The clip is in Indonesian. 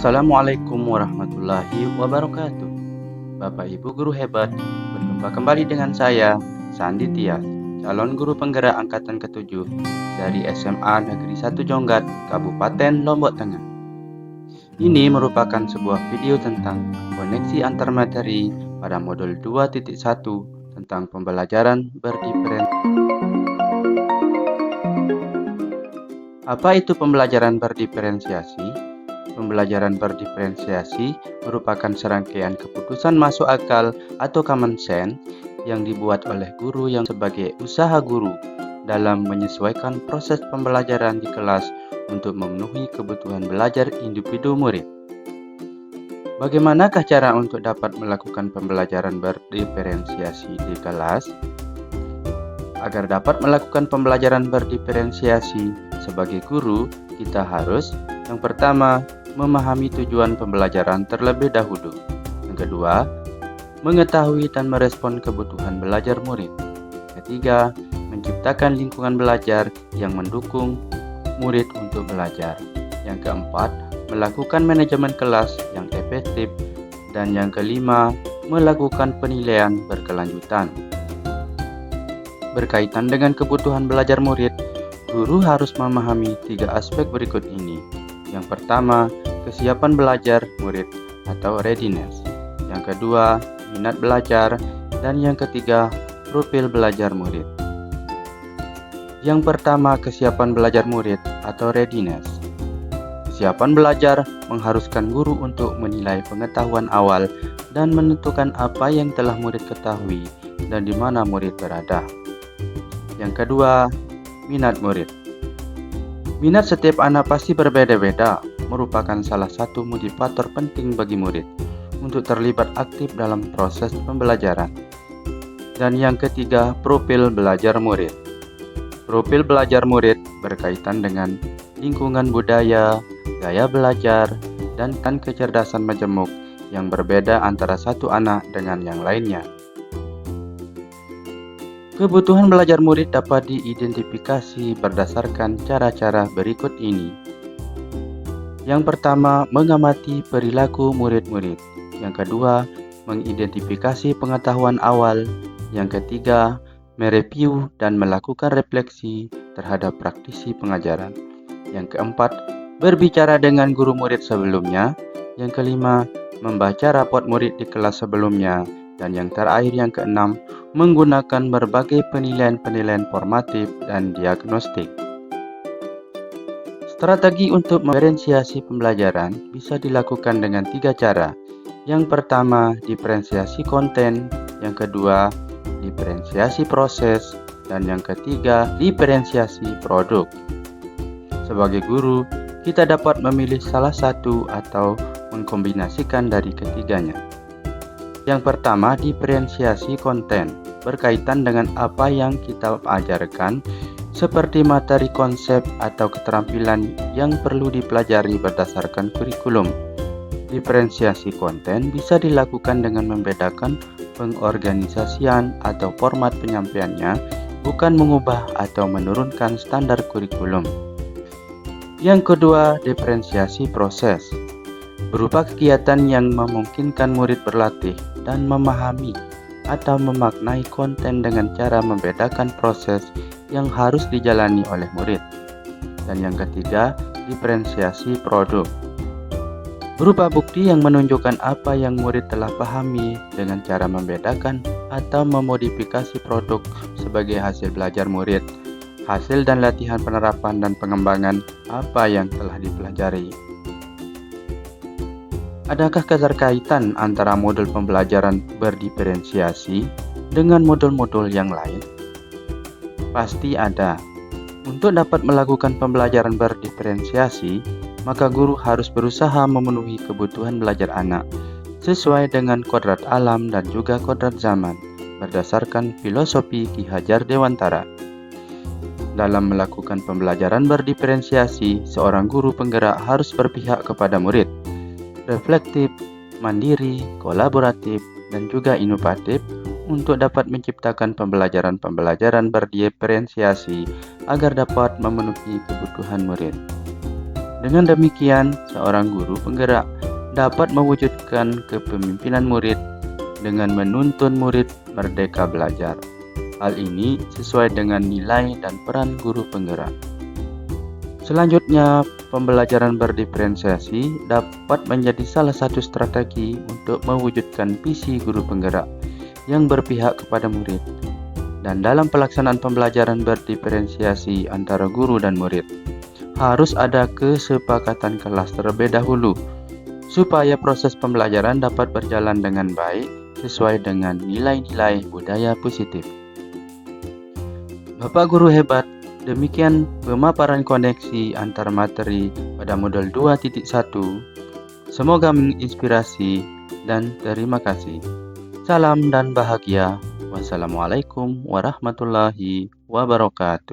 Assalamualaikum warahmatullahi wabarakatuh. Bapak Ibu guru hebat, berjumpa kembali dengan saya, Sandi Tias, calon guru penggerak angkatan ke-7 dari SMA Negeri 1 Jonggat, Kabupaten Lombok Tengah. Ini merupakan sebuah video tentang koneksi antar materi pada modul 2.1 tentang pembelajaran berdiferensiasi. Apa itu pembelajaran berdiferensiasi? Pembelajaran berdiferensiasi merupakan serangkaian keputusan masuk akal atau common sense yang dibuat oleh guru yang sebagai usaha guru dalam menyesuaikan proses pembelajaran di kelas untuk memenuhi kebutuhan belajar individu murid. Bagaimanakah cara untuk dapat melakukan pembelajaran berdiferensiasi di kelas? Agar dapat melakukan pembelajaran berdiferensiasi sebagai guru, kita harus yang pertama, memahami tujuan pembelajaran terlebih dahulu. Yang kedua, mengetahui dan merespon kebutuhan belajar murid. Ketiga, menciptakan lingkungan belajar yang mendukung murid untuk belajar. Yang keempat, melakukan manajemen kelas yang efektif. Dan yang kelima, melakukan penilaian berkelanjutan. Berkaitan dengan kebutuhan belajar murid, guru harus memahami 3 aspek berikut ini. Yang pertama, kesiapan belajar murid atau readiness. Yang kedua, minat belajar. Dan yang ketiga, profil belajar murid. Yang pertama, kesiapan belajar murid atau readiness. Kesiapan belajar mengharuskan guru untuk menilai pengetahuan awal dan menentukan apa yang telah murid ketahui dan di mana murid berada. Yang kedua, minat murid. Minat setiap anak pasti berbeda-beda, merupakan salah satu motivator penting bagi murid untuk terlibat aktif dalam proses pembelajaran. Dan yang ketiga, profil belajar murid. Profil belajar murid berkaitan dengan lingkungan budaya, gaya belajar, dan kecerdasan majemuk yang berbeda antara satu anak dengan yang lainnya. Kebutuhan belajar murid dapat diidentifikasi berdasarkan cara-cara berikut ini. Yang pertama, mengamati perilaku murid-murid. Yang kedua, mengidentifikasi pengetahuan awal. Yang ketiga, mereview dan melakukan refleksi terhadap praktisi pengajaran. Yang keempat, berbicara dengan guru murid sebelumnya. Yang kelima, membaca rapot murid di kelas sebelumnya. Dan yang terakhir, yang keenam, menggunakan berbagai penilaian-penilaian formatif dan diagnostik. Strategi untuk diferensiasi pembelajaran bisa dilakukan dengan 3 cara. Yang pertama, diferensiasi konten. Yang kedua, diferensiasi proses. Dan yang ketiga, diferensiasi produk. Sebagai guru, kita dapat memilih salah satu atau mengkombinasikan dari ketiganya. Yang pertama, diferensiasi konten berkaitan dengan apa yang kita ajarkan, seperti materi konsep atau keterampilan yang perlu dipelajari berdasarkan kurikulum. Diferensiasi konten bisa dilakukan dengan membedakan pengorganisasian atau format penyampaiannya, bukan mengubah atau menurunkan standar kurikulum. Yang kedua, diferensiasi proses berupa kegiatan yang memungkinkan murid berlatih dan memahami atau memaknai konten dengan cara membedakan proses yang harus dijalani oleh murid. Dan yang ketiga, diferensiasi produk berupa bukti yang menunjukkan apa yang murid telah pahami dengan cara membedakan atau memodifikasi produk sebagai hasil belajar murid, hasil dan latihan penerapan dan pengembangan apa yang telah dipelajari. Adakah keterkaitan antara modul pembelajaran berdiferensiasi dengan modul-modul yang lain? Pasti ada. Untuk dapat melakukan pembelajaran berdiferensiasi, maka guru harus berusaha memenuhi kebutuhan belajar anak sesuai dengan kodrat alam dan juga kodrat zaman berdasarkan filosofi Ki Hajar Dewantara. Dalam melakukan pembelajaran berdiferensiasi, seorang guru penggerak harus berpihak kepada murid, reflektif, mandiri, kolaboratif, dan juga inovatif untuk dapat menciptakan pembelajaran-pembelajaran berdiferensiasi agar dapat memenuhi kebutuhan murid. Dengan demikian, seorang guru penggerak dapat mewujudkan kepemimpinan murid dengan menuntun murid merdeka belajar. Hal ini sesuai dengan nilai dan peran guru penggerak. Selanjutnya, pembelajaran berdiferensiasi dapat menjadi salah satu strategi untuk mewujudkan visi guru penggerak yang berpihak kepada murid. Dan dalam pelaksanaan pembelajaran berdiferensiasi antara guru dan murid, harus ada kesepakatan kelas terlebih dahulu supaya proses pembelajaran dapat berjalan dengan baik sesuai dengan nilai-nilai budaya positif. Bapak Guru hebat, demikian pemaparan koneksi antar materi pada modul 2.1. Semoga menginspirasi dan terima kasih. Salam dan bahagia. Wassalamualaikum warahmatullahi wabarakatuh.